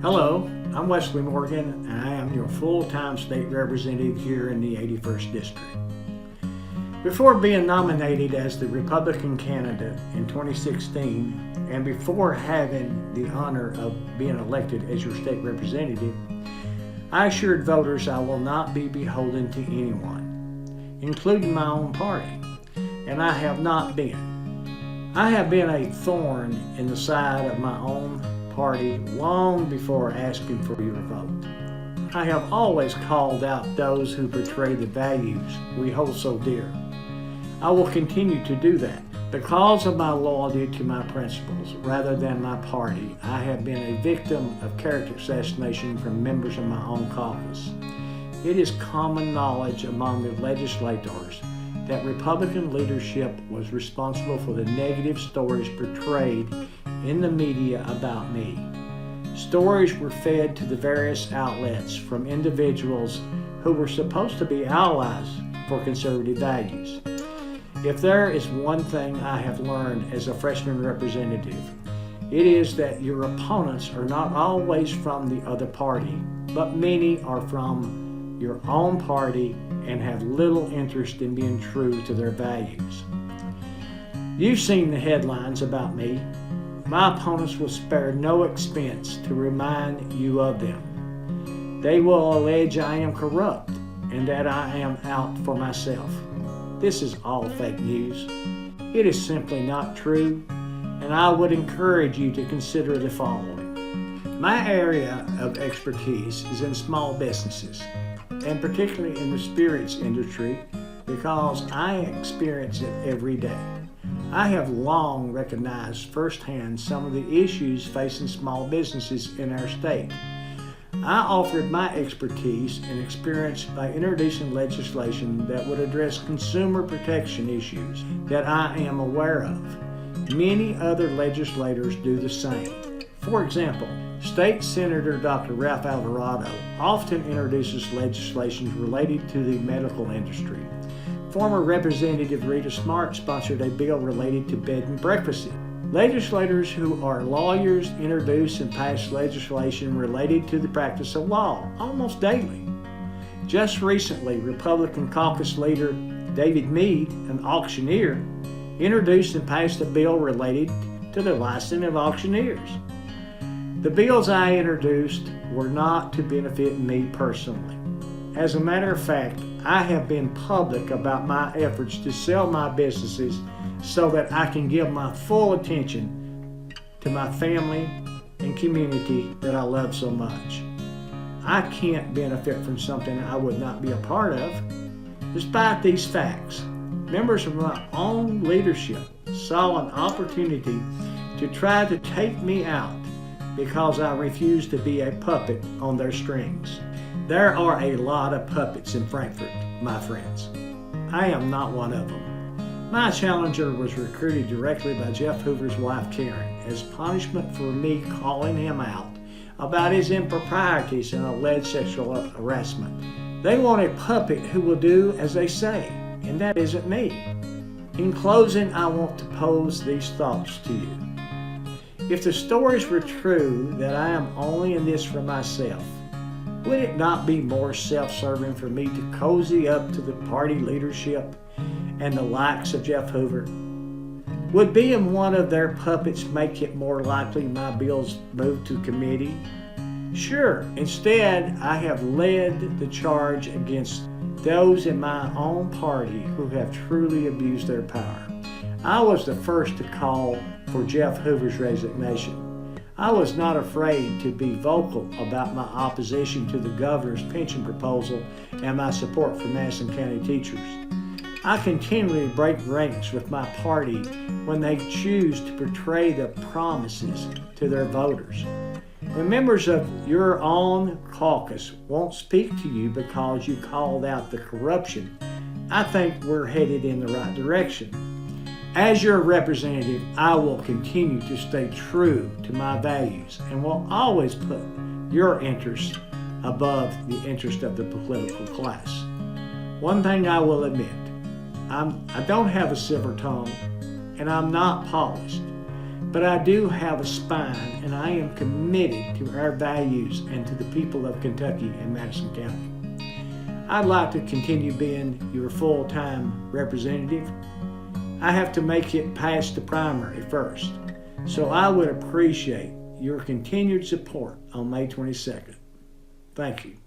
Hello, I'm Wesley Morgan, and I am your full-time state representative here in the 81st District. Before being nominated as the Republican candidate in 2016, and before having the honor of being elected as your state representative, I assured voters I will not be beholden to anyone, including my own party, and I have not been. I have been a thorn in the side of my own party long before asking for your vote. I have always called out those who betray the values we hold so dear. I will continue to do that. Because of my loyalty to my principles rather than my party, I have been a victim of character assassination from members of my own caucus. It is common knowledge among the legislators that Republican leadership was responsible for the negative stories portrayed in the media about me. Stories were fed to the various outlets from individuals who were supposed to be allies for conservative values. If there is one thing I have learned as a freshman representative, it is that your opponents are not always from the other party, but many are from your own party and have little interest in being true to their values. You've seen the headlines about me. My opponents will spare no expense to remind you of them. They will allege I am corrupt and that I am out for myself. This is all fake news. It is simply not true, and I would encourage you to consider the following. My area of expertise is in small businesses, and particularly in the spirits industry, because I experience it every day. I have long recognized firsthand some of the issues facing small businesses in our state. I offered my expertise and experience by introducing legislation that would address consumer protection issues that I am aware of. Many other legislators do the same. For example, State Senator Dr. Ralph Alvarado often introduces legislation related to the medical industry. Former Representative Rita Smart sponsored a bill related to bed and breakfast. Legislators who are lawyers introduce and pass legislation related to the practice of law almost daily. Just recently, Republican caucus leader David Meade, an auctioneer, introduced and passed a bill related to the licensing of auctioneers. The bills I introduced were not to benefit me personally. As a matter of fact, I have been public about my efforts to sell my businesses so that I can give my full attention to my family and community that I love so much. I can't benefit from something I would not be a part of. Despite these facts, members of my own leadership saw an opportunity to try to take me out because I refused to be a puppet on their strings. There are a lot of puppets in Frankfort, my friends. I am not one of them. My challenger was recruited directly by Jeff Hoover's wife, Karen, as punishment for me calling him out about his improprieties and alleged sexual harassment. They want a puppet who will do as they say, and that isn't me. In closing, I want to pose these thoughts to you. If the stories were true that I am only in this for myself, would it not be more self-serving for me to cozy up to the party leadership and the likes of Jeff Hoover? Would being one of their puppets make it more likely my bills move to committee? Sure. Instead, I have led the charge against those in my own party who have truly abused their power. I was the first to call for Jeff Hoover's resignation. I was not afraid to be vocal about my opposition to the governor's pension proposal and my support for Madison County teachers. I continually break ranks with my party when they choose to portray the promises to their voters. When members of your own caucus won't speak to you because you called out the corruption, I think we're headed in the right direction. As your representative, I will continue to stay true to my values and will always put your interests above the interest of the political class. One thing I will admit, I don't have a silver tongue and I'm not polished, but I do have a spine, and I am committed to our values and to the people of Kentucky and Madison County. I'd like to continue being your full-time representative. I have to make it past the primary first, so I would appreciate your continued support on May 22nd. Thank you.